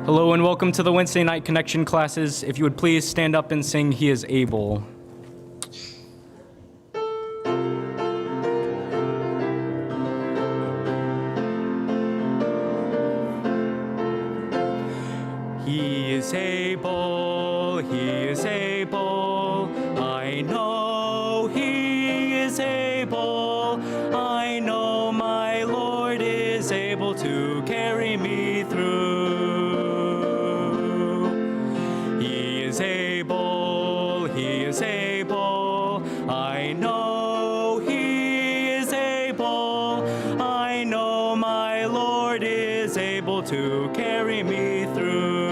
Hello and welcome to the Wednesday night connection classes. If you would please stand up and sing He is Able. He is able, He is able, I know He is able, I know my Lord is able to carry me through. He is able, I know He is able, I know my Lord is able to carry me through.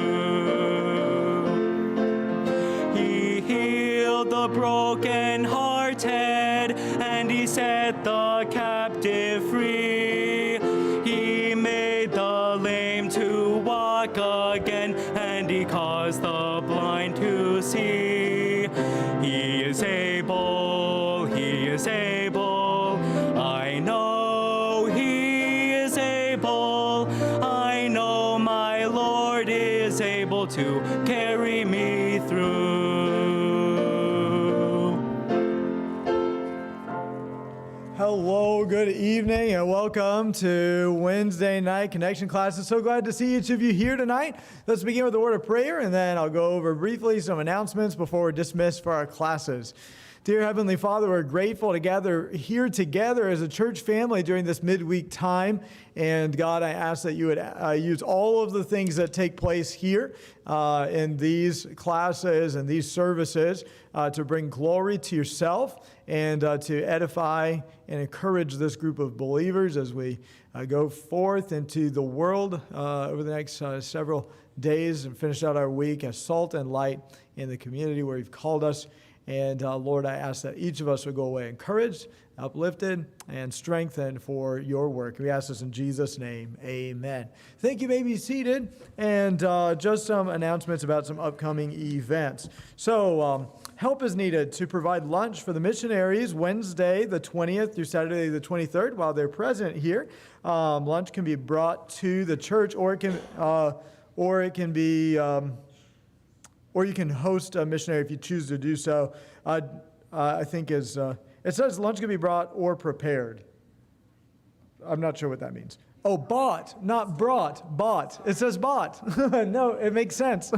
He healed the broken-hearted, and He set the captive free. He made the lame to walk again, and He caused the blind to see. He is able, I know He is able, I know my Lord Lord is able to carry me through. Hello, good evening, and welcome to Wednesday night connection classes. So glad to see each of you here tonight. Let's begin with a word of prayer, and then I'll go over briefly some announcements before we're dismissed for our classes. Dear Heavenly Father, we're grateful to gather here together as a church family during this midweek time. And God, I ask that you would use all of the things that take place here in these classes and these services to bring glory to yourself and to edify and encourage this group of believers as we go forth into the world over the next several days and finish out our week as salt and light in the community where you've called us. And Lord, I ask that each of us would go away encouraged, uplifted, and strengthened for your work. We ask this in Jesus' name. Amen. Thank you. You may be seated. And just some announcements about some upcoming events. So help is needed to provide lunch for the missionaries Wednesday the 20th through Saturday the 23rd while they're present here. Lunch can be brought to the church, or it can be... or you can host a missionary if you choose to do so. I think it says lunch can be brought or prepared. I'm not sure what that means. Oh, bought, not brought, bought. It says bought. No, it makes sense.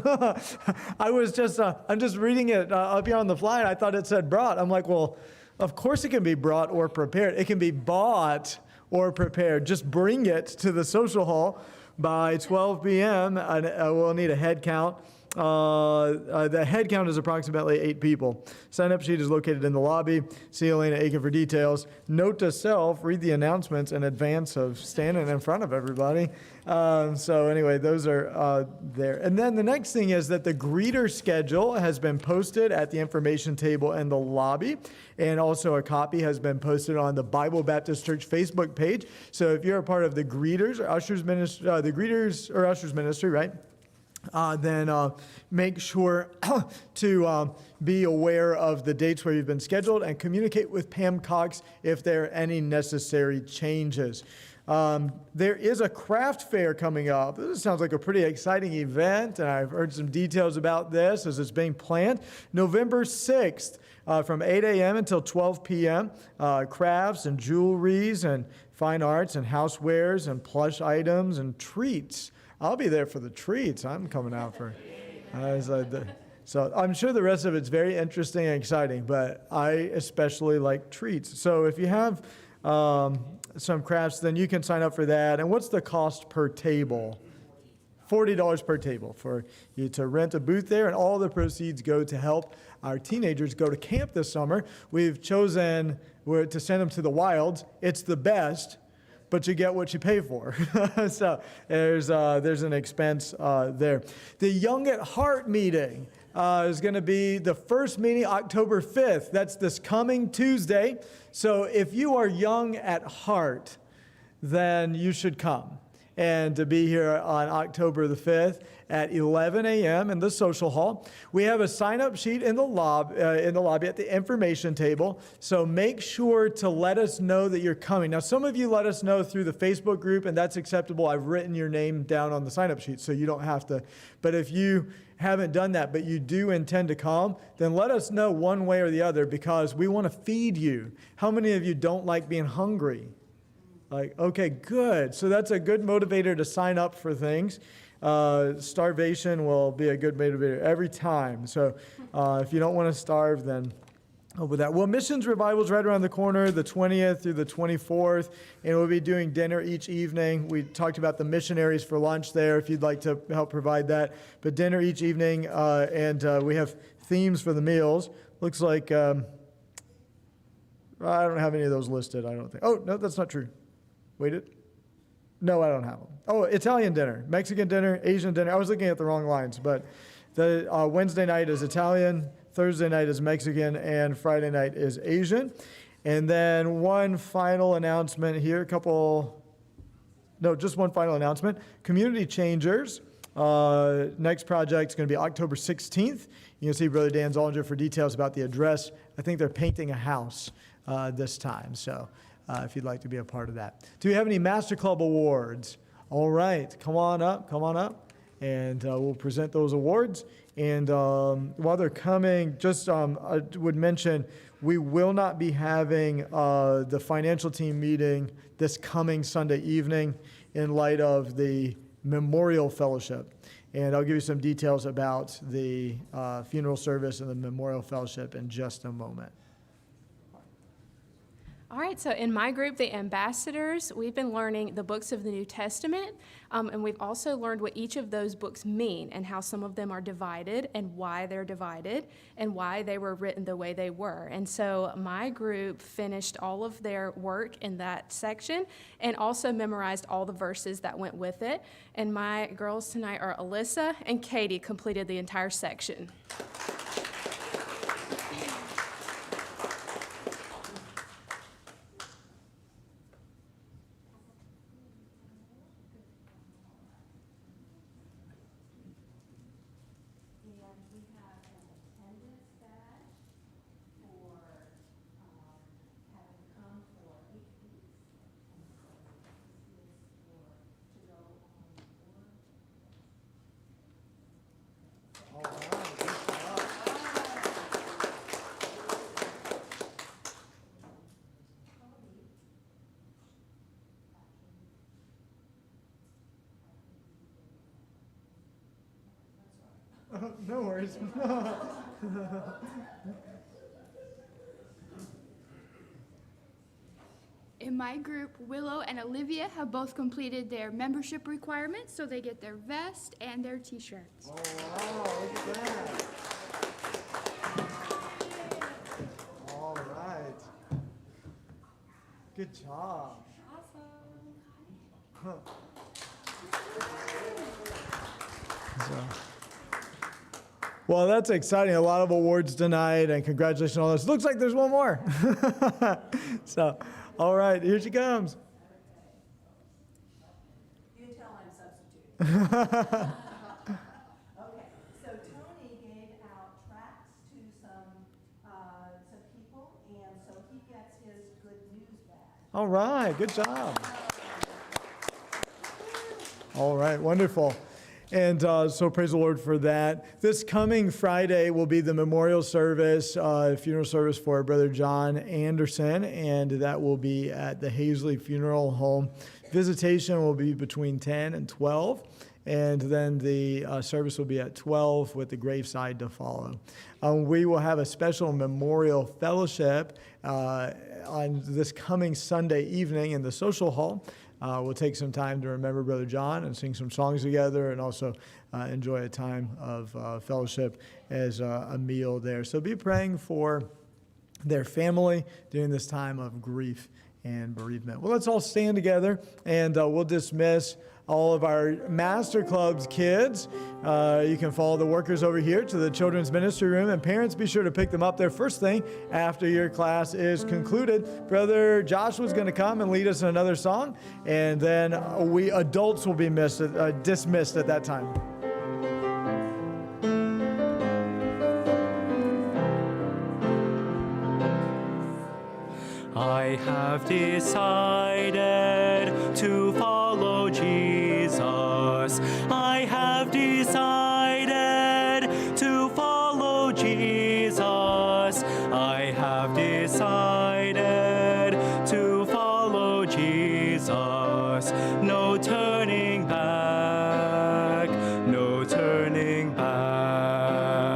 I'm just reading it up here on the fly, and I thought it said brought. I'm like, well, of course it can be brought or prepared. It can be bought or prepared. Just bring it to the social hall by 12 p.m. and we'll need a head count. The head count is approximately 8 people. Sign-up sheet is located in the lobby. See Elena Aiken for details. Note to self, read the announcements in advance of standing in front of everybody. So anyway, those are there. And then the next thing is that the greeter schedule has been posted at the information table in the lobby. And also a copy has been posted on the Bible Baptist Church Facebook page. So if you're a part of the greeters or ushers ministry, ushers ministry, right? Then make sure to be aware of the dates where you've been scheduled and communicate with Pam Cox if there are any necessary changes. There is a craft fair coming up. This sounds like a pretty exciting event, and I've heard some details about this as it's being planned. November 6th from 8 a.m. until 12 p.m. Crafts and jewelries and fine arts and housewares and plush items and treats. I'll be there for the treats. I'm coming out for. So I'm sure the rest of it's very interesting and exciting, but I especially like treats. So if you have some crafts, then you can sign up for that. And what's the cost per table? $40 per table for you to rent a booth there, and all the proceeds go to help our teenagers go to camp this summer. We've chosen to send them to the wilds. It's the best, but you get what you pay for. So there's an expense there. The Young at Heart meeting is going to be the first meeting October 5th. That's this coming Tuesday. So if you are young at heart, then you should come. And to be here on October the 5th at 11 a.m. in the social hall. We have a sign-up sheet in the lobby at the information table. So make sure to let us know that you're coming. Now, some of you let us know through the Facebook group, and that's acceptable. I've written your name down on the sign-up sheet, so you don't have to. But if you haven't done that, but you do intend to come, then let us know one way or the other, because we want to feed you. How many of you don't like being hungry? Like, okay, good. So that's a good motivator to sign up for things. Starvation will be a good motivator every time. So if you don't want to starve, then with that. Well, Missions Revival is right around the corner, the 20th through the 24th, and we'll be doing dinner each evening. We talked about the missionaries for lunch there, if you'd like to help provide that. But dinner each evening, and we have themes for the meals. Looks like, I don't have any of those listed, I don't think. Oh, no, that's not true. Waited? No, I don't have them. Oh, Italian dinner, Mexican dinner, Asian dinner. I was looking at the wrong lines, but the Wednesday night is Italian, Thursday night is Mexican, and Friday night is Asian. And then one final announcement here, just one final announcement. Community Changers. Next project is going to be October 16th. You can see Brother Dan Zollinger for details about the address. I think they're painting a house this time, so if you'd like to be a part of that. Do we have any Master Club awards? All right, come on up. and we'll present those awards. And while they're coming, just I would mention, we will not be having the financial team meeting this coming Sunday evening in light of the Memorial Fellowship. And I'll give you some details about the funeral service and the Memorial Fellowship in just a moment. All right, so in my group, the ambassadors, we've been learning the books of the New Testament, and we've also learned what each of those books mean and how some of them are divided and why they're divided and why they were written the way they were. And so my group finished all of their work in that section and also memorized all the verses that went with it. And my girls tonight are Alyssa and Katie, completed the entire section. No worries. In my group, Willow and Olivia have both completed their membership requirements, so they get their vest and their t-shirts. Oh, wow, look at that. All right. Good job. Awesome. Well, that's exciting. A lot of awards tonight, and congratulations on this. Looks like there's one more. So, all right, here she comes. You can tell I'm substituting. Okay, so Tony gave out tracts to some people, and so he gets his good news back. All right, good job. All right, wonderful. And so praise the Lord for that. This coming Friday will be the memorial service, funeral service for Brother John Anderson, and that will be at the Hazley Funeral Home. Visitation will be between 10 and 12, and then the service will be at 12 with the graveside to follow. We will have a special memorial fellowship on this coming Sunday evening in the social hall. We'll take some time to remember Brother John and sing some songs together, and also enjoy a time of fellowship as a meal there. So be praying for their family during this time of grief and bereavement. Well, let's all stand together, and we'll dismiss all of our Master Club's kids. You can follow the workers over here to the children's ministry room, and parents, be sure to pick them up there first thing after your class is concluded. Brother Joshua's going to come and lead us in another song, and then we adults will be dismissed at that time. I have decided to follow Jesus. I have decided to follow Jesus. I have decided to follow Jesus. No turning back, no turning back.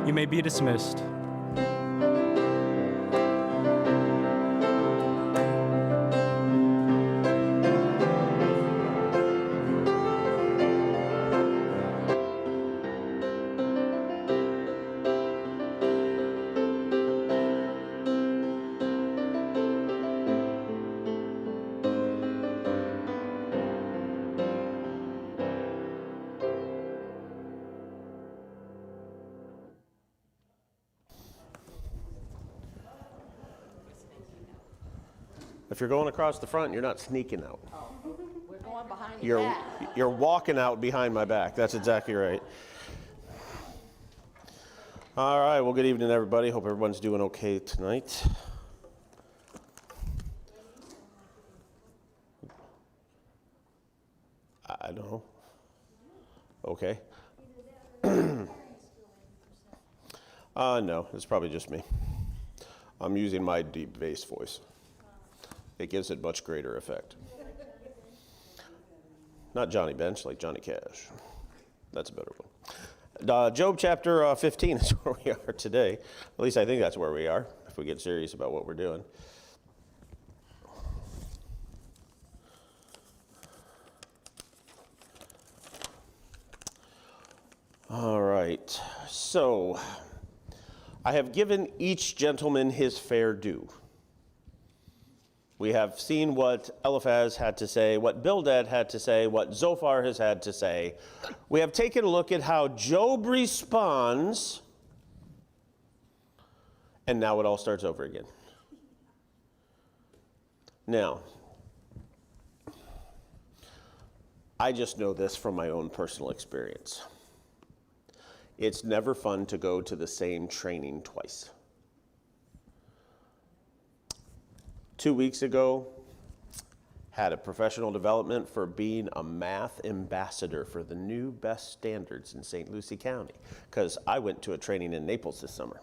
You may be dismissed. If you're going across the front, you're not sneaking out. Oh, we're going behind your back. You're walking out behind my back. That's exactly right. All right, well, good evening, everybody. Hope everyone's doing okay tonight. I don't know. okay? No, it's probably just me. I'm using my deep bass voice. It gives it much greater effect. Not Johnny Bench, like Johnny Cash. That's a better one. Job chapter 15 is where we are today. At least I think that's where we are, if we get serious about what we're doing. All right, so I have given each gentleman his fair due. We have seen what Eliphaz had to say, what Bildad had to say, what Zophar has had to say. We have taken a look at how Job responds, and now it all starts over again. Now, I just know this from my own personal experience. It's never fun to go to the same training twice. 2 weeks ago, had a professional development for being a math ambassador for the new best standards in St. Lucie County, because I went to a training in Naples this summer.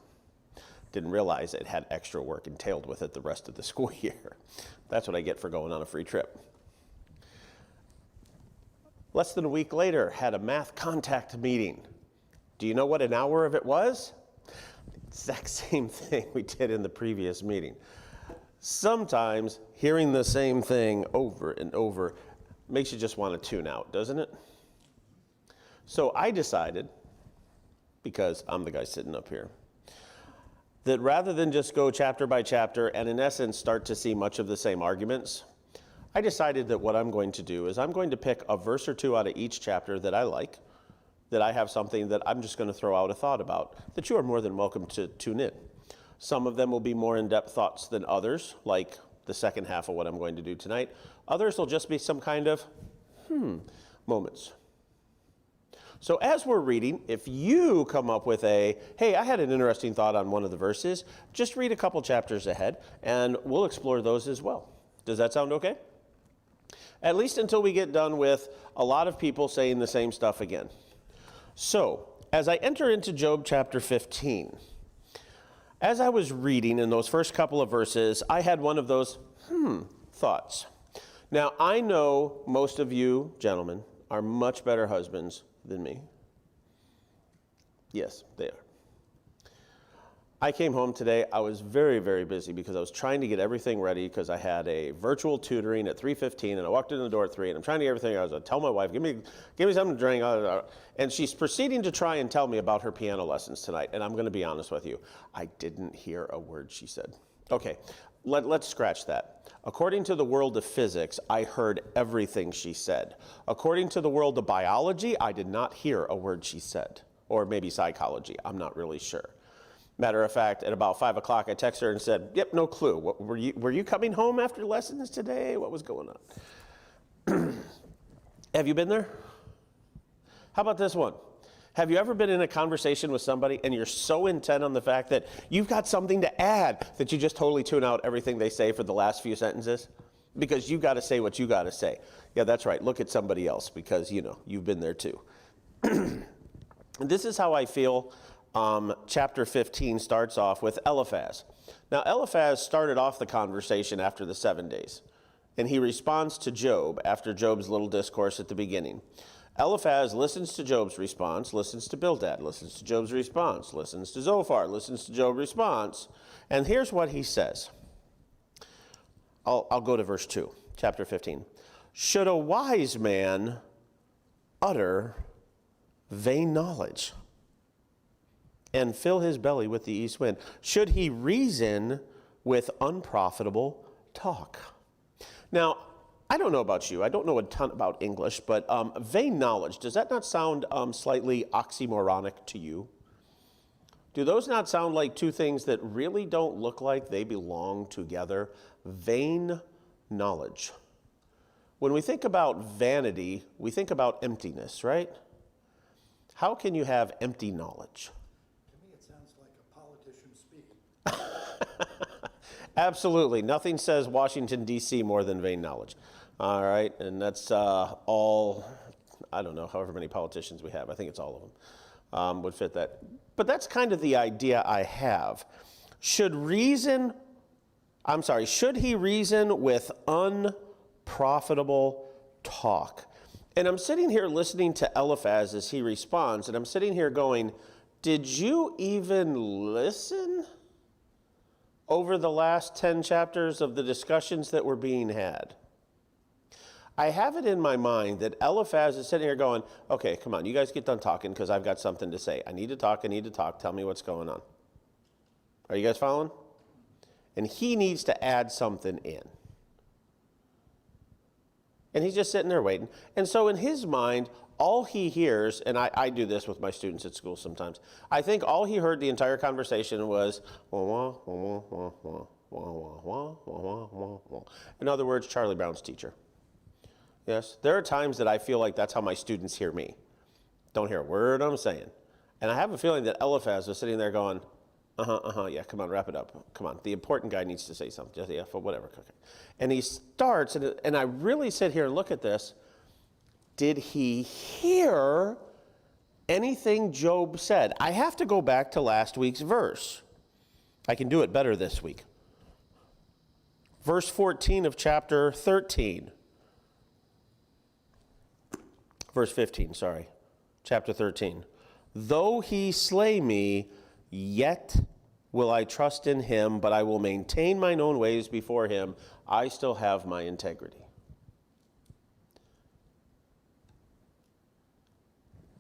Didn't realize it had extra work entailed with it the rest of the school year. That's what I get for going on a free trip. Less than a week later, had a math contact meeting. Do you know what an hour of it was? Exact same thing we did in the previous meeting. Sometimes hearing the same thing over and over makes you just want to tune out, doesn't it? So I decided, because I'm the guy sitting up here, that rather than just go chapter by chapter and in essence start to see much of the same arguments, I decided that what I'm going to do is I'm going to pick a verse or two out of each chapter that I like, that I have something that I'm just going to throw out a thought about, that you are more than welcome to tune in. Some of them will be more in-depth thoughts than others, like the second half of what I'm going to do tonight. Others will just be some kind of moments. So as we're reading, if you come up with a, hey, I had an interesting thought on one of the verses, just read a couple chapters ahead, and we'll explore those as well. Does that sound okay? At least until we get done with a lot of people saying the same stuff again. So, as I enter into Job chapter 15, as I was reading in those first couple of verses, I had one of those thoughts. Now, I know most of you gentlemen are much better husbands than me. Yes, they are. I came home today. I was very, very busy because I was trying to get everything ready because I had a virtual tutoring at 3:15 and I walked in the door at 3 and I'm trying to get everything. I was going to tell my wife, give me something to drink. And she's proceeding to try and tell me about her piano lessons tonight. And I'm going to be honest with you. I didn't hear a word she said. Okay, let's scratch that. According to the world of physics, I heard everything she said. According to the world of biology, I did not hear a word she said. Or maybe psychology. I'm not really sure. Matter of fact, at about 5 o'clock, I texted her and said, yep, no clue. What, were you coming home after lessons today? What was going on? Have you been there? How about this one? Have you ever been in a conversation with somebody and you're so intent on the fact that you've got something to add that you just totally tune out everything they say for the last few sentences? Because you got to say what you got to say. Yeah, that's right. Look at somebody else because, you've been there too. And this is how I feel. Chapter 15 starts off with Eliphaz. Now, Eliphaz started off the conversation after the 7 days, and he responds to Job after Job's little discourse at the beginning. Eliphaz listens to Job's response, listens to Bildad, listens to Job's response, listens to Zophar, listens to Job's response, and here's what he says. I'll go to verse 2, chapter 15. Should a wise man utter vain knowledge and fill his belly with the east wind? Should he reason with unprofitable talk? Now, I don't know about you. I don't know a ton about English, but vain knowledge, does that not sound slightly oxymoronic to you? Do those not sound like two things that really don't look like they belong together? Vain knowledge. When we think about vanity, we think about emptiness, right? How can you have empty knowledge? Absolutely. Nothing says Washington, D.C. more than vain knowledge. All right. And that's all I don't know, however many politicians we have. I think it's all of them would fit that. But that's kind of the idea I have. Should he reason with unprofitable talk? And I'm sitting here listening to Eliphaz as he responds, and I'm sitting here going, did you even listen over the last 10 chapters of the discussions that were being had? I have it in my mind that Eliphaz is sitting here going, okay, come on, you guys get done talking because I've got something to say. I need to talk, tell me what's going on. Are you guys following? And he needs to add something in. And he's just sitting there waiting. And so in his mind, all he hears, and I do this with my students at school sometimes, I think all he heard the entire conversation was, wah, wah, wah, wah, wah, wah, wah, wah, wah, wah, wah. In other words, Charlie Brown's teacher. Yes, there are times that I feel like that's how my students hear me. Don't hear a word I'm saying. And I have a feeling that Eliphaz was sitting there going, yeah, come on, wrap it up. Come on, the important guy needs to say something. Just, yeah, whatever. Okay. And he starts, and I really sit here and look at this. Did he hear anything Job said? I have to go back to last week's verse. I can do it better this week. Verse 14 of chapter 13. Verse 15, sorry. Chapter 13. Though he slay me, yet will I trust in him, but I will maintain mine own ways before him. I still have my integrity.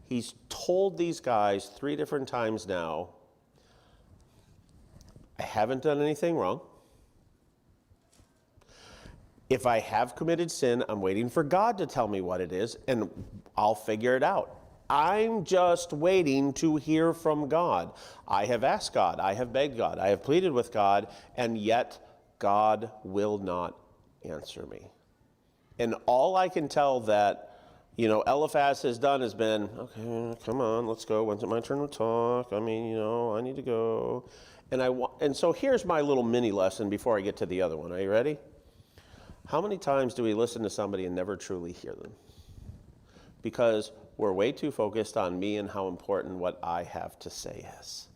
He's told these guys 3 different times now, I haven't done anything wrong. If I have committed sin, I'm waiting for God to tell me what it is, and I'll figure it out. I'm just waiting to hear from God. I have asked God, I have begged God, I have pleaded with God, and yet God will not answer me. And all I can tell that, Eliphaz has done has been, okay, come on, let's go. When's it my turn to talk? I need to go. And so here's my little mini lesson before I get to the other one. Are you ready? How many times do we listen to somebody and never truly hear them? Because we're way too focused on me and how important what I have to say is.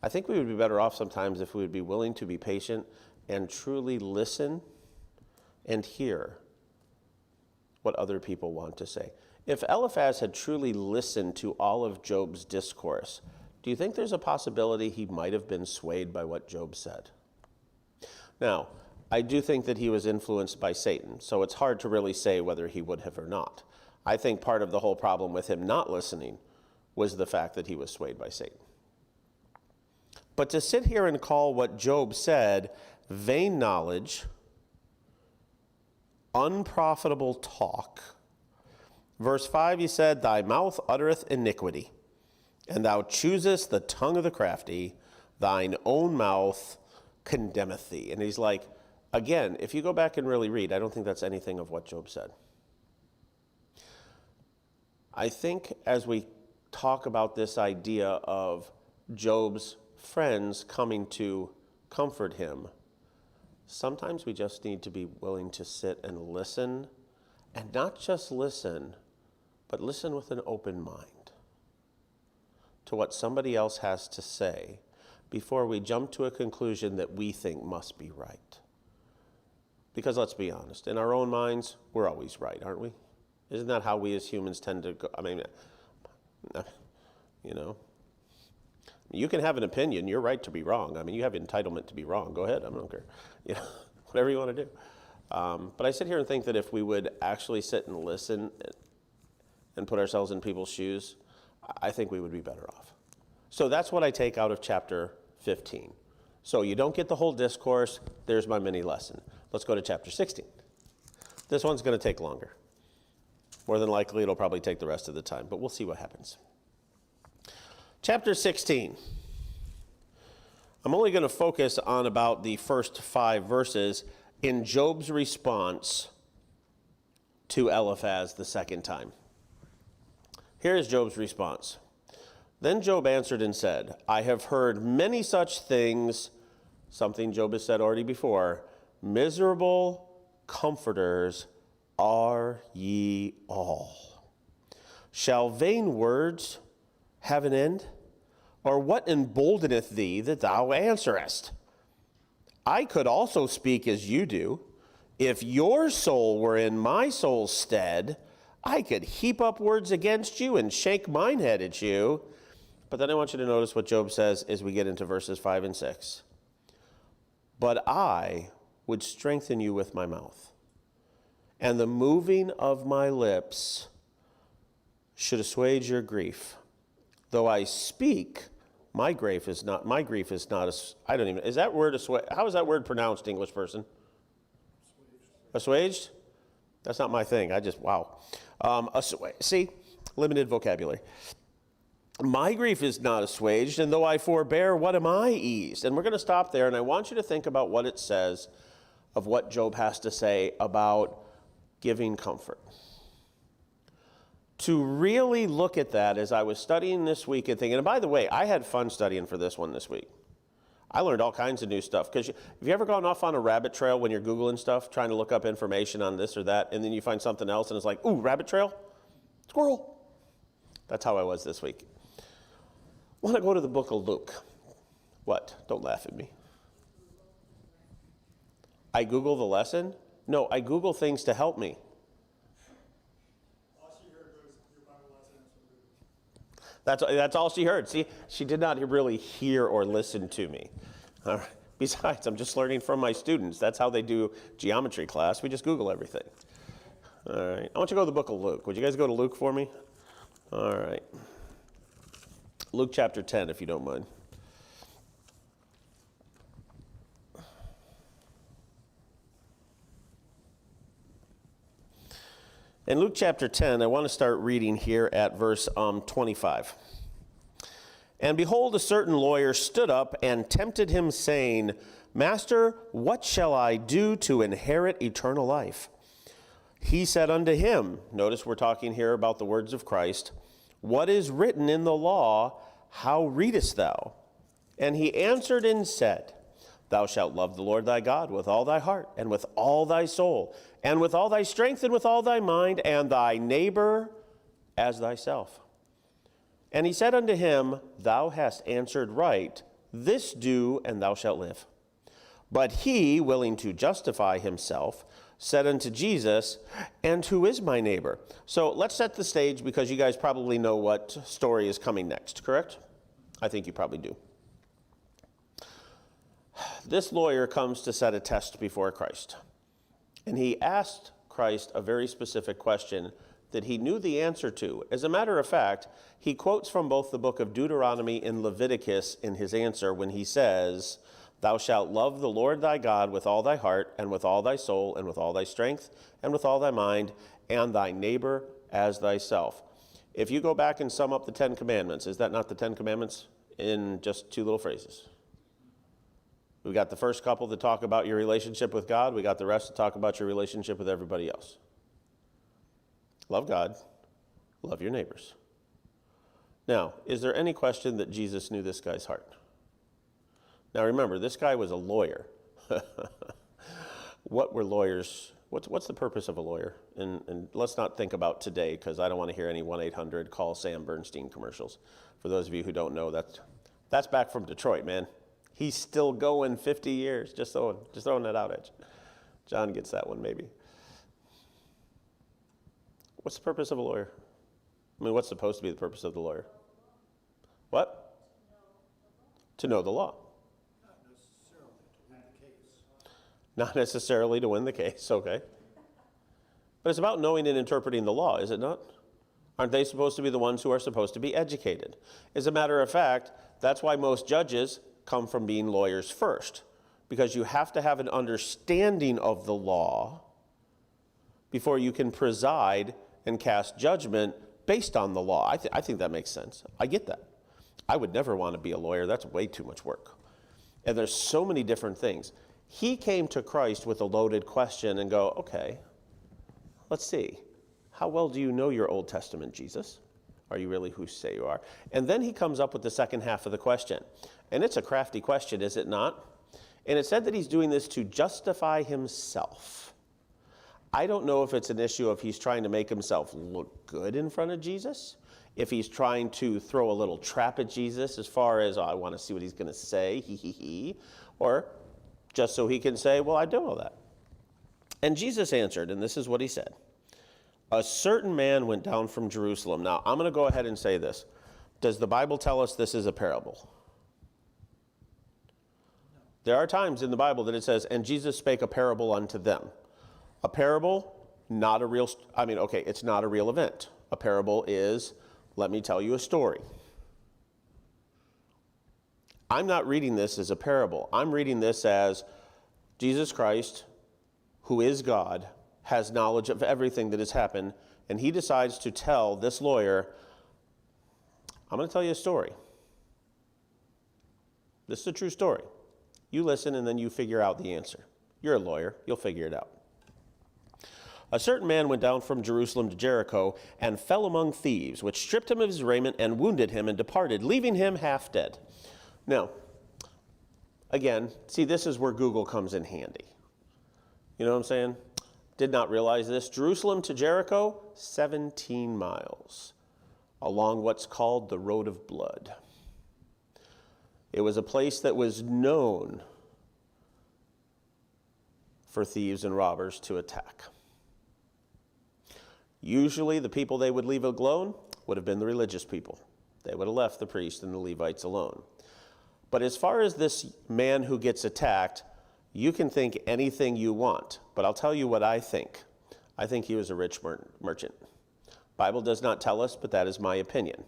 I think we would be better off sometimes if we would be willing to be patient and truly listen and hear what other people want to say. If Eliphaz had truly listened to all of Job's discourse, do you think there's a possibility he might have been swayed by what Job said? Now, I do think that he was influenced by Satan, so it's hard to really say whether he would have or not. I think part of the whole problem with him not listening was the fact that he was swayed by Satan. But to sit here and call what Job said vain knowledge, unprofitable talk. Verse 5, he said, thy mouth uttereth iniquity, and thou choosest the tongue of the crafty, thine own mouth condemneth thee. And he's like, again, if you go back and really read, I don't think that's anything of what Job said. I think as we talk about this idea of Job's friends coming to comfort him, sometimes we just need to be willing to sit and listen, and not just listen, but listen with an open mind to what somebody else has to say before we jump to a conclusion that we think must be right. Because let's be honest, in our own minds, we're always right, aren't we? Isn't that how we as humans tend to go? You can have an opinion. You're right to be wrong. You have entitlement to be wrong. Go ahead. I don't care. Whatever you want to do. But I sit here and think that if we would actually sit and listen and put ourselves in people's shoes, I think we would be better off. So that's what I take out of chapter 15. So you don't get the whole discourse. There's my mini lesson. Let's go to chapter 16. This one's going to take longer. More than likely, it'll probably take the rest of the time, but we'll see what happens. Chapter 16. I'm only going to focus on about the first 5 verses in Job's response to Eliphaz the second time. Here is Job's response. Then Job answered and said, I have heard many such things, something Job has said already before, miserable comforters are ye all. Shall vain words have an end? Or what emboldeneth thee that thou answerest? I could also speak as you do. If your soul were in my soul's stead, I could heap up words against you and shake mine head at you. But then I want you to notice what Job says as we get into verses 5 and 6. But I would strengthen you with my mouth, and the moving of my lips should assuage your grief. Though I speak, my grief is not I don't even, is that word assuaged? How is that word pronounced, English person? Assuaged? That's not my thing. Wow. See, limited vocabulary. My grief is not assuaged, and though I forbear, what am I eased? And we're going to stop there, and I want you to think about what it says of what Job has to say about giving comfort. To really look at that as I was studying this week and thinking, and by the way, I had fun studying for this one this week. I learned all kinds of new stuff. Because have you ever gone off on a rabbit trail when you're Googling stuff, trying to look up information on this or that, and then you find something else and it's like, ooh, rabbit trail? Squirrel. That's how I was this week. I want to go to the book of Luke. What? Don't laugh at me. I Google the lesson? No, I Google things to help me. That's all she heard. See, she did not really hear or listen to me. All right. Besides, I'm just learning from my students. That's how they do geometry class. We just Google everything. All right. I want you to go to the book of Luke. Would you guys go to Luke for me? All right. Luke chapter 10, if you don't mind. In Luke chapter 10, I want to start reading here at verse 25. And behold, a certain lawyer stood up and tempted him, saying, Master, what shall I do to inherit eternal life? He said unto him, notice we're talking here about the words of Christ, what is written in the law, how readest thou? And he answered and said, Thou shalt love the Lord thy God with all thy heart, and with all thy soul, and with all thy strength, and with all thy mind, and thy neighbor as thyself. And he said unto him, Thou hast answered right, this do, and thou shalt live. But he, willing to justify himself, said unto Jesus, And who is my neighbor? So let's set the stage, because you guys probably know what story is coming next, correct? I think you probably do. This lawyer comes to set a test before Christ. And he asked Christ a very specific question that he knew the answer to. As a matter of fact, he quotes from both the book of Deuteronomy and Leviticus in his answer when he says, Thou shalt love the Lord thy God with all thy heart, and with all thy soul, and with all thy strength, and with all thy mind, and thy neighbor as thyself. If you go back and sum up the 10 Commandments, is that not the 10 Commandments in just 2 little phrases? We got the first couple to talk about your relationship with God. We got the rest to talk about your relationship with everybody else. Love God. Love your neighbors. Now, is there any question that Jesus knew this guy's heart? Now remember, this guy was a lawyer. What were lawyers? What's the purpose of a lawyer? And let's not think about today, because I don't want to hear any 1-800 call Sam Bernstein commercials. For those of you who don't know, that's back from Detroit, man. He's still going 50 years. Just throwing that out at you. John gets that one, maybe. What's the purpose of a lawyer? I mean, what's supposed to be the purpose of the lawyer? What? To know the law. Not necessarily to win the case, okay. But it's about knowing and interpreting the law, is it not? Aren't they supposed to be the ones who are supposed to be educated? As a matter of fact, that's why most judges come from being lawyers first, because you have to have an understanding of the law before you can preside and cast judgment based on the law. I think that makes sense. I get that. I would never want to be a lawyer. That's way too much work. And there's so many different things. He came to Christ with a loaded question and go, okay, let's see. How well do you know your Old Testament, Jesus? Are you really who you say you are? And then he comes up with the second half of the question. And it's a crafty question, is it not? And it said that he's doing this to justify himself. I don't know if it's an issue of he's trying to make himself look good in front of Jesus, if he's trying to throw a little trap at Jesus as far as, oh, I want to see what he's going to say, he, or just so he can say, well, I do know that. And Jesus answered, and this is what he said. A certain man went down from Jerusalem. Now, I'm going to go ahead and say this. Does the Bible tell us this is a parable? There are times in the Bible that it says, and Jesus spake a parable unto them. A parable, not a real, it's not a real event. A parable is, let me tell you a story. I'm not reading this as a parable. I'm reading this as Jesus Christ, who is God, has knowledge of everything that has happened, and he decides to tell this lawyer, I'm going to tell you a story. This is a true story. You listen, and then you figure out the answer. You're a lawyer. You'll figure it out. A certain man went down from Jerusalem to Jericho and fell among thieves, which stripped him of his raiment and wounded him and departed, leaving him half dead. Now, again, see, this is where Google comes in handy. You know what I'm saying? Did not realize this. Jerusalem to Jericho, 17 miles along what's called the Road of Blood. It was a place that was known for thieves and robbers to attack. Usually the people they would leave alone would have been the religious people. They would have left the priests and the Levites alone. But as far as this man who gets attacked, you can think anything you want, but I'll tell you what I think. I think he was a rich merchant. Bible does not tell us, but that is my opinion.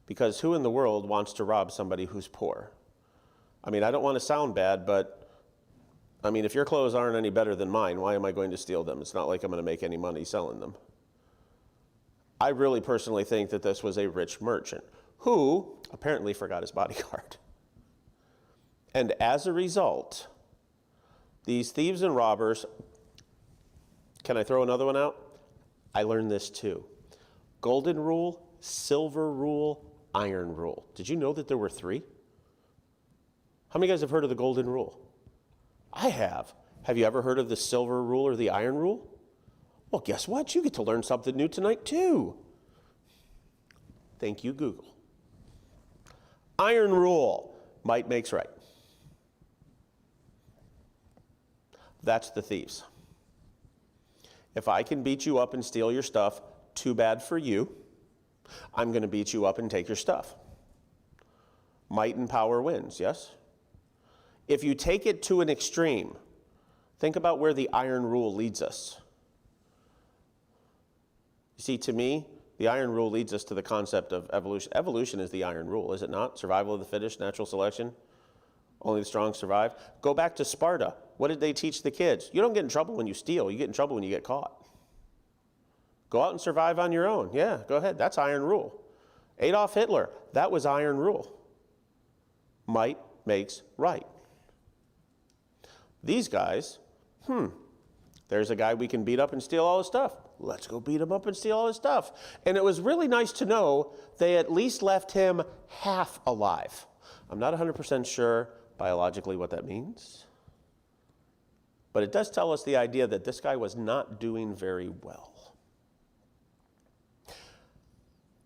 Because who in the world wants to rob somebody who's poor? I mean, I don't want to sound bad, but I mean, if your clothes aren't any better than mine, why am I going to steal them? It's not like I'm going to make any money selling them. I really personally think that this was a rich merchant who apparently forgot his bodyguard. And as a result, these thieves and robbers, can I throw another one out? I learned this too. Golden rule, silver rule, iron rule. Did you know that there were 3? How many guys have heard of the golden rule? I have. Have you ever heard of the silver rule or the iron rule? Well, guess what? You get to learn something new tonight too. Thank you, Google. Iron rule, might makes right. That's the thieves. If I can beat you up and steal your stuff, too bad for you. I'm going to beat you up and take your stuff. Might and power wins, yes? If you take it to an extreme, think about where the iron rule leads us. You see, to me, the iron rule leads us to the concept of evolution. Evolution is the iron rule, is it not? Survival of the fittest, natural selection. Only the strong survive. Go back to Sparta. What did they teach the kids? You don't get in trouble when you steal. You get in trouble when you get caught. Go out and survive on your own. Yeah, go ahead. That's iron rule. Adolf Hitler, that was iron rule. Might makes right. These guys, there's a guy we can beat up and steal all his stuff. Let's go beat him up and steal all his stuff. And it was really nice to know they at least left him half alive. I'm not 100% sure biologically what that means. But it does tell us the idea that this guy was not doing very well.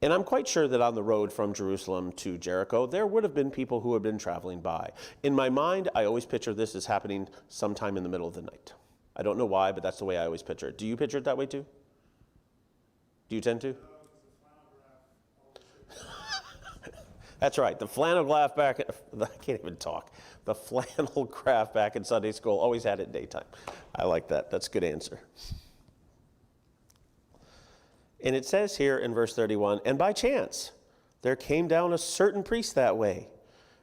And I'm quite sure that on the road from Jerusalem to Jericho, there would have been people who had been traveling by. In my mind, I always picture this as happening sometime in the middle of the night. I don't know why, but that's the way I always picture it. Do you picture it that way too? Do you tend to? That's right. The flannel graph back, I can't even talk. The flannel graph back in Sunday school always had it daytime. I like that. That's a good answer. And it says here in verse 31, and by chance there came down a certain priest that way.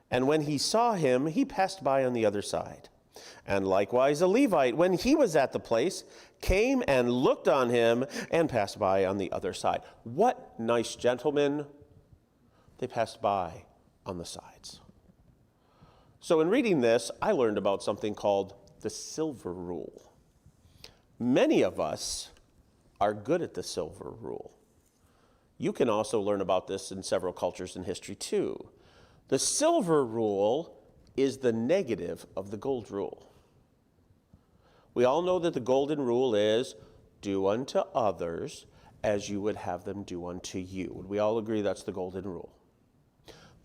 And when he saw him, he passed by on the other side. And likewise a Levite, when he was at the place, came and looked on him and passed by on the other side. What nice gentlemen. They passed by on the sides. So in reading this, I learned about something called the silver rule. Many of us are good at the silver rule. You can also learn about this in several cultures in history too. The silver rule is the negative of the gold rule. We all know that the golden rule is do unto others as you would have them do unto you. Would we all agree that's the golden rule?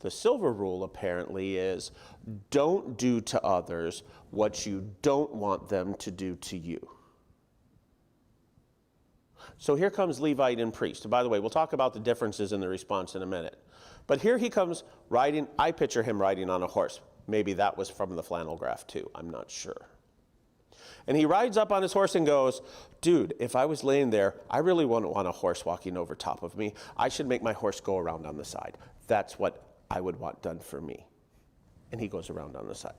The silver rule apparently is don't do to others what you don't want them to do to you. So here comes Levite and priest. And by the way, we'll talk about the differences in the response in a minute. But here he comes riding. I picture him riding on a horse. Maybe that was from the flannel graph too. I'm not sure. And he rides up on his horse and goes, dude, if I was laying there, I really wouldn't want a horse walking over top of me. I should make my horse go around on the side. That's what I would want done for me. And he goes around on the side.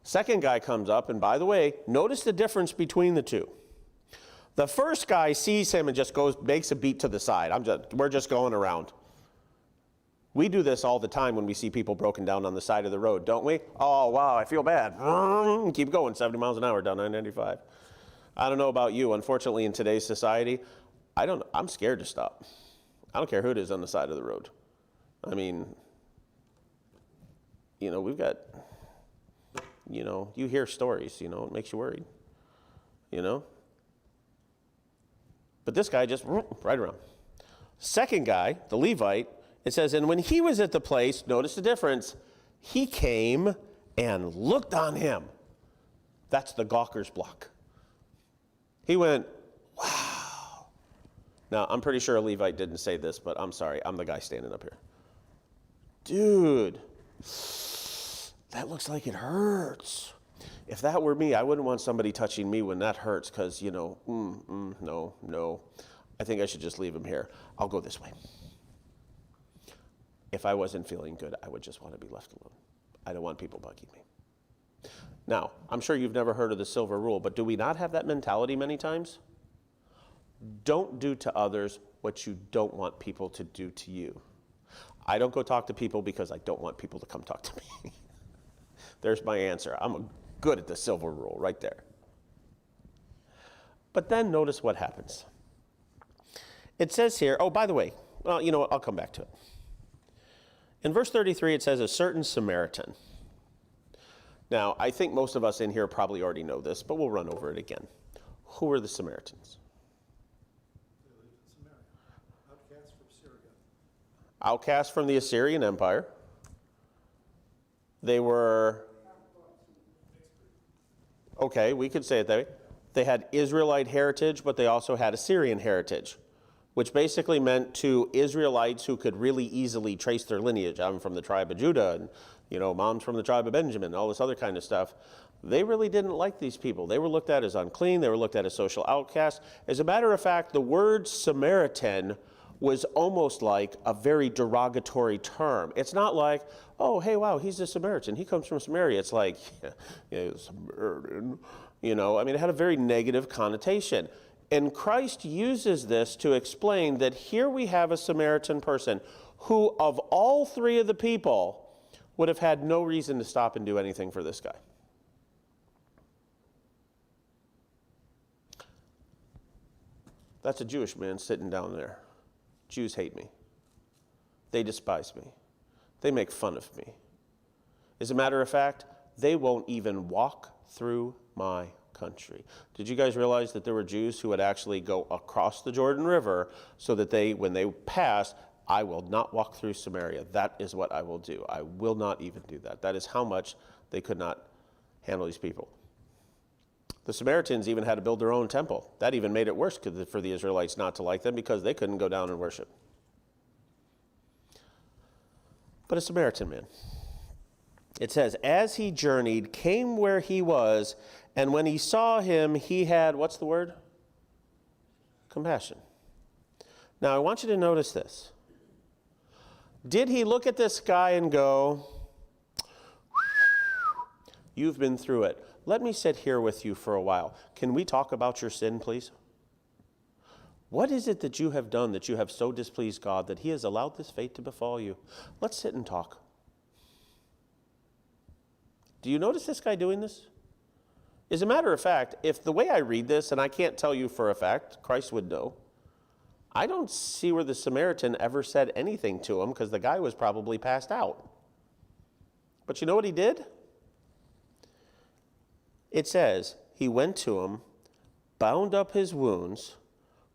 Second guy comes up, and by the way, notice the difference between the two. The first guy sees him and just makes a beat to the side. We're just going around. We do this all the time when we see people broken down on the side of the road, don't we? Oh, wow, I feel bad. Keep going, 70 miles an hour down 995. I don't know about you. Unfortunately, in today's society, I'm scared to stop. I don't care who it is on the side of the road. I mean, we've got, you hear stories, it makes you worried, But this guy just right around. Second guy, the Levite, it says, and when he was at the place, notice the difference, he came and looked on him. That's the gawker's block. He went, wow. Now, I'm pretty sure a Levite didn't say this, but I'm sorry. I'm the guy standing up here. Dude, that looks like it hurts. If that were me, I wouldn't want somebody touching me when that hurts because, no. I think I should just leave him here. I'll go this way. If I wasn't feeling good, I would just want to be left alone. I don't want people bugging me. Now, I'm sure you've never heard of the silver rule, but do we not have that mentality many times? Don't do to others what you don't want people to do to you. I don't go talk to people because I don't want people to come talk to me. There's my answer. I'm good at the silver rule right there. But then notice what happens. It says here, oh, by the way, well, you know what? I'll come back to it. In verse 33, it says, a certain Samaritan. Now, I think most of us in here probably already know this, but we'll run over it again. Who were the Samaritans? They lived in Samaria, outcasts from Syria. Outcasts from the Assyrian Empire. They were, okay, we could say it that way. They had Israelite heritage, but they also had Assyrian heritage, which basically meant to Israelites who could really easily trace their lineage. I'm from the tribe of Judah, and mom's from the tribe of Benjamin, all this other kind of stuff. They really didn't like these people. They were looked at as unclean. They were looked at as social outcasts. As a matter of fact, the word Samaritan was almost like a very derogatory term. It's not like, oh, hey, wow, he's a Samaritan. He comes from Samaria. It's like, yeah, Samaritan. It had a very negative connotation. And Christ uses this to explain that here we have a Samaritan person who, of all three of the people, would have had no reason to stop and do anything for this guy. That's a Jewish man sitting down there. Jews hate me. They despise me. They make fun of me. As a matter of fact, they won't even walk through my country. Did you guys realize that there were Jews who would actually go across the Jordan River so that when they passed, I will not walk through Samaria. That is what I will do. I will not even do that. That is how much they could not handle these people. The Samaritans even had to build their own temple. That even made it worse for the Israelites not to like them because they couldn't go down and worship. But a Samaritan man. It says, as he journeyed, came where he was, and when he saw him, he had, what's the word? Compassion. Now, I want you to notice this. Did he look at this guy and go, you've been through it. Let me sit here with you for a while. Can we talk about your sin, please? What is it that you have done that you have so displeased God that he has allowed this fate to befall you? Let's sit and talk. Do you notice this guy doing this? As a matter of fact, if the way I read this, and I can't tell you for a fact, Christ would know, I don't see where the Samaritan ever said anything to him because the guy was probably passed out. But you know what he did? It says, he went to him, bound up his wounds,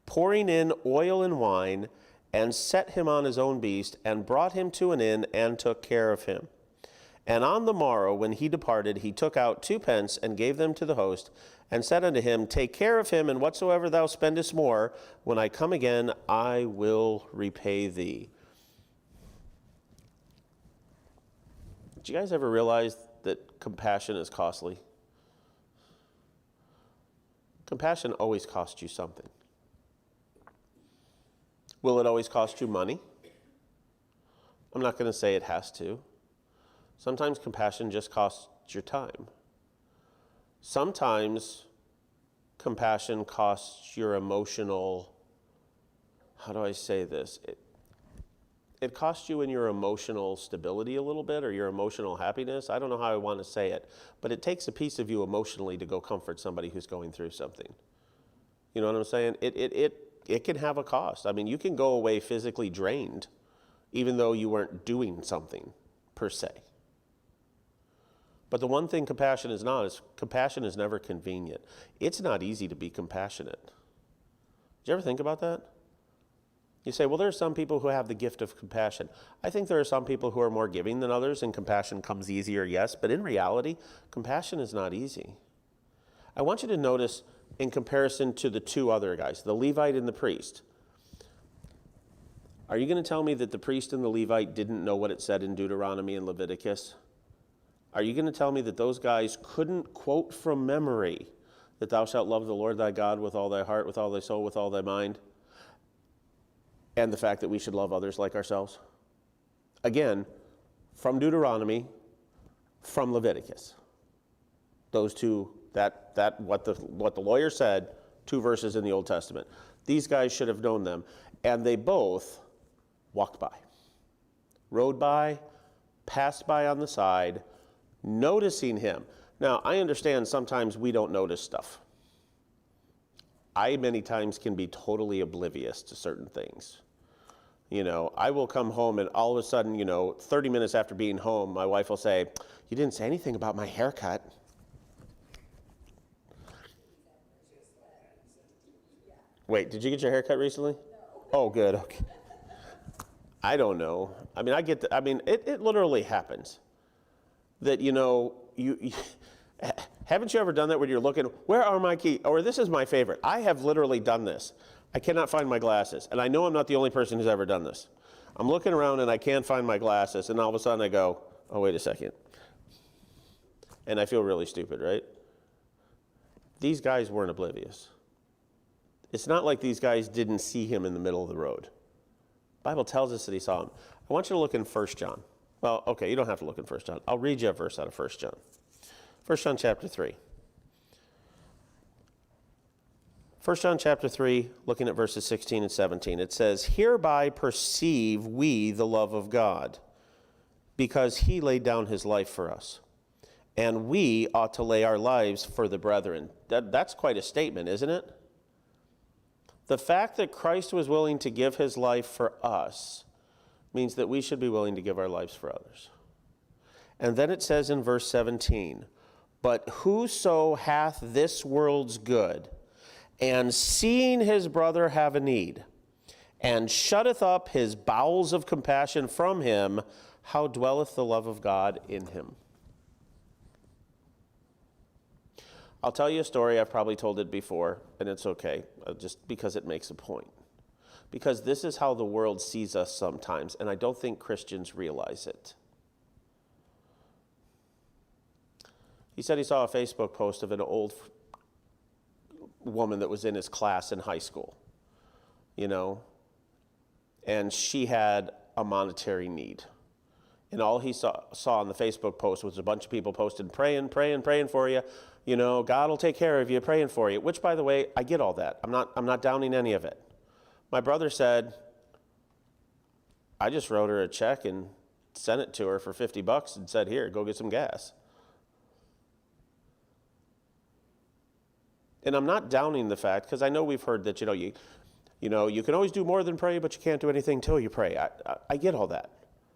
pouring in oil and wine, and set him on his own beast, and brought him to an inn, and took care of him. And on the morrow, when he departed, he took out 2 pence, and gave them to the host, and said unto him, Take care of him, and whatsoever thou spendest more, when I come again, I will repay thee. Did you guys ever realize that compassion is costly? Compassion always costs you something. Will it always cost you money? I'm not going to say it has to. Sometimes compassion just costs your time. Sometimes compassion costs your emotional, how do I say this? It costs you in your emotional stability a little bit, or your emotional happiness. I don't know how I want to say it, but it takes a piece of you emotionally to go comfort somebody who's going through something. You know what I'm saying? It can have a cost. I mean, you can go away physically drained, even though you weren't doing something per se. But the one thing compassion is not is compassion is never convenient. It's not easy to be compassionate. Did you ever think about that? You say, well, there are some people who have the gift of compassion. I think there are some people who are more giving than others, and compassion comes easier, yes. But in reality, compassion is not easy. I want you to notice, in comparison to the 2 other guys, the Levite and the priest, are you going to tell me that the priest and the Levite didn't know what it said in Deuteronomy and Leviticus? Are you going to tell me that those guys couldn't quote from memory that thou shalt love the Lord thy God with all thy heart, with all thy soul, with all thy mind? And the fact that we should love others like ourselves? Again, from Deuteronomy, from Leviticus. Those 2, what the lawyer said, 2 verses in the Old Testament. These guys should have known them. And they both walked by, rode by, passed by on the side, noticing him. Now, I understand sometimes we don't notice stuff. I many times can be totally oblivious to certain things. You know, I will come home and all of a sudden, 30 minutes after being home, my wife will say, you didn't say anything about my haircut. Wait, did you get your haircut recently? No. Oh, good. Okay. I don't know. I mean, it literally happens. That, you haven't you ever done that when you're looking, where are my keys? Or this is my favorite. I have literally done this. I cannot find my glasses. And I know I'm not the only person who's ever done this. I'm looking around and I can't find my glasses. And all of a sudden I go, oh, wait a second. And I feel really stupid, right? These guys weren't oblivious. It's not like these guys didn't see him in the middle of the road. The Bible tells us that he saw him. I want you to look in 1 John. Well, okay, you don't have to look in 1 John. I'll read you a verse out of 1 John. 1 John chapter 3. 1 John chapter 3, looking at verses 16 and 17, it says, Hereby perceive we the love of God, because he laid down his life for us, and we ought to lay our lives for the brethren. That's quite a statement, isn't it? The fact that Christ was willing to give his life for us means that we should be willing to give our lives for others. And then it says in verse 17, But whoso hath this world's good, and seeing his brother have a need, and shutteth up his bowels of compassion from him, how dwelleth the love of God in him? I'll tell you a story. I've probably told it before, and it's okay, just because it makes a point. Because this is how the world sees us sometimes, and I don't think Christians realize it. He said he saw a Facebook post of an old woman that was in his class in high school, and she had a monetary need. And all he saw on the Facebook post was a bunch of people posted, praying for you. God will take care of you, praying for you. Which, by the way, I get all that. I'm not downing any of it. My brother said, I just wrote her a check and sent it to her for $50 and said, here, go get some gas. And I'm not downing the fact, because I know we've heard that, you can always do more than pray, but you can't do anything till you pray. I get all that.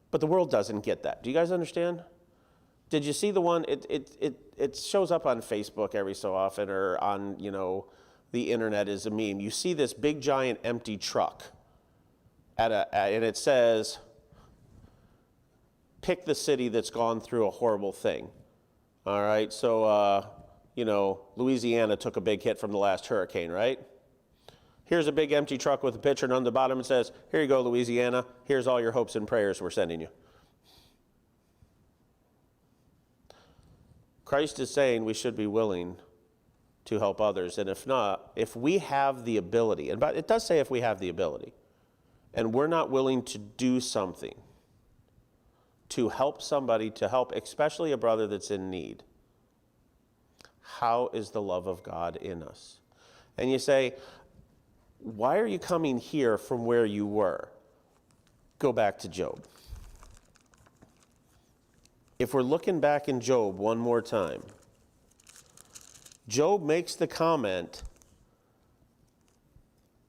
But the world doesn't get that. Do you guys understand? Did you see the one? It shows up on Facebook every so often, or on, the internet is a meme. You see this big, giant, empty truck, and it says, pick the city that's gone through a horrible thing. All right, so, Louisiana took a big hit from the last hurricane, right? Here's a big empty truck with a picture, and on the bottom it says, here you go, Louisiana. Here's all your hopes and prayers we're sending you. Christ is saying we should be willing to help others, and if not, if we have the ability, and it does say if we have the ability, and we're not willing to do something to help somebody, to help especially a brother that's in need, how is the love of God in us? And you say, why are you coming here from where you were? Go back to Job. If we're looking back in Job one more time, Job makes the comment,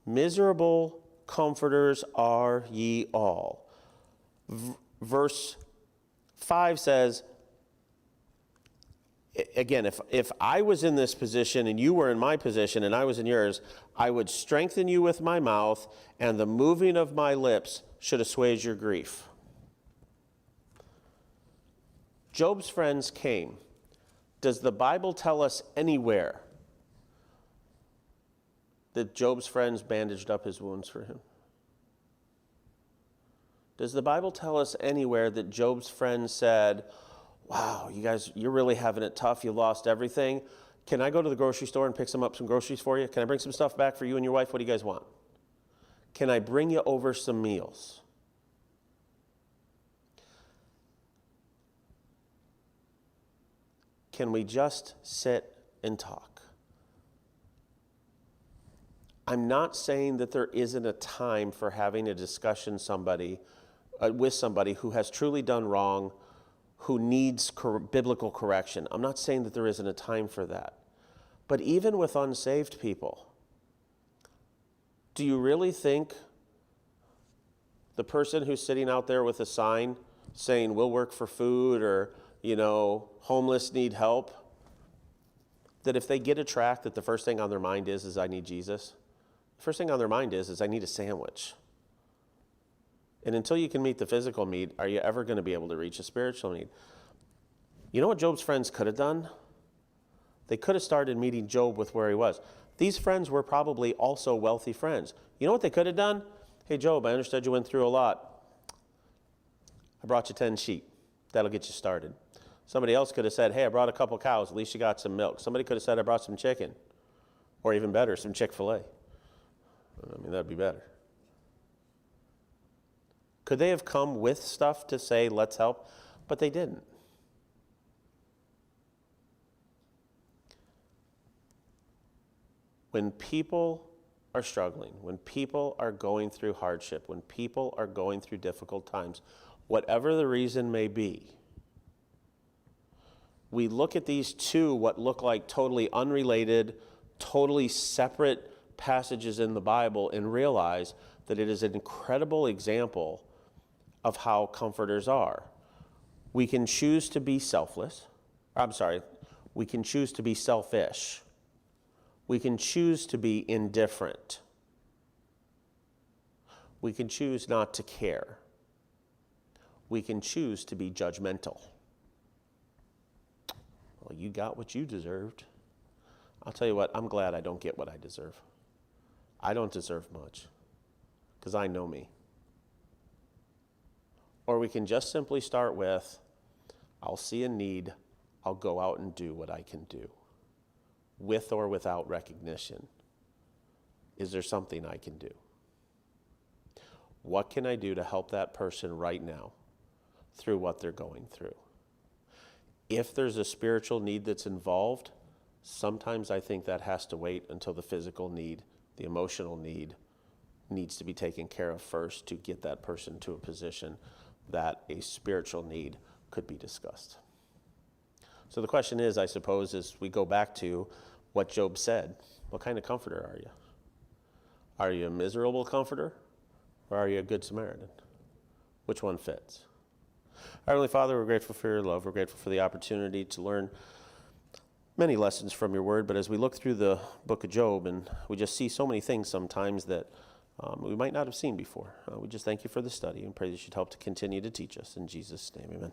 miserable comforters are ye all. Verse 5 says, again, if I was in this position and you were in my position and I was in yours, I would strengthen you with my mouth, and the moving of my lips should assuage your grief. Job's friends came. Does the Bible tell us anywhere that Job's friends bandaged up his wounds for him? Does the Bible tell us anywhere that Job's friends said, wow, you guys, you're really having it tough. You lost everything. Can I go to the grocery store and pick some groceries for you? Can I bring some stuff back for you and your wife? What do you guys want? Can I bring you over some meals? Can we just sit and talk? I'm not saying that there isn't a time for having a discussion with somebody who has truly done wrong, who needs biblical correction. I'm not saying that there isn't a time for that. But even with unsaved people, do you really think the person who's sitting out there with a sign saying, we'll work for food, or, homeless need help, that if they get a tract, that the first thing on their mind is I need Jesus? The first thing on their mind is I need a sandwich. And until you can meet the physical need, are you ever going to be able to reach a spiritual need? You know what Job's friends could have done? They could have started meeting Job with where he was. These friends were probably also wealthy friends. You know what they could have done? Hey, Job, I understood you went through a lot. I brought you 10 sheep. That'll get you started. Somebody else could have said, hey, I brought a couple cows. At least you got some milk. Somebody could have said, I brought some chicken. Or even better, some Chick-fil-A. That'd be better. Could they have come with stuff to say, let's help? But they didn't. When people are struggling, when people are going through hardship, when people are going through difficult times, whatever the reason may be, we look at these two, what look like totally unrelated, totally separate passages in the Bible, and realize that it is an incredible example of how comforters are. We can choose to be we can choose to be selfish. We can choose to be indifferent. We can choose not to care. We can choose to be judgmental. Well, you got what you deserved. I'll tell you what, I'm glad I don't get what I deserve. I don't deserve much, because I know me. Or we can just simply start with, I'll see a need, I'll go out and do what I can do, with or without recognition. Is there something I can do? What can I do to help that person right now through what they're going through? If there's a spiritual need that's involved, sometimes I think that has to wait until the physical need, the emotional need, needs to be taken care of first to get that person to a position that a spiritual need could be discussed. So the question is, I suppose, as we go back to what Job said, what kind of comforter are you? Are you a miserable comforter, or are you a good Samaritan? Which one fits? Our Heavenly Father, we're grateful for your love. We're grateful for the opportunity to learn many lessons from your word, but as we look through the book of Job, and we just see so many things sometimes that we might not have seen before. We just thank you for the study and pray that you'd help to continue to teach us. In Jesus' name, amen.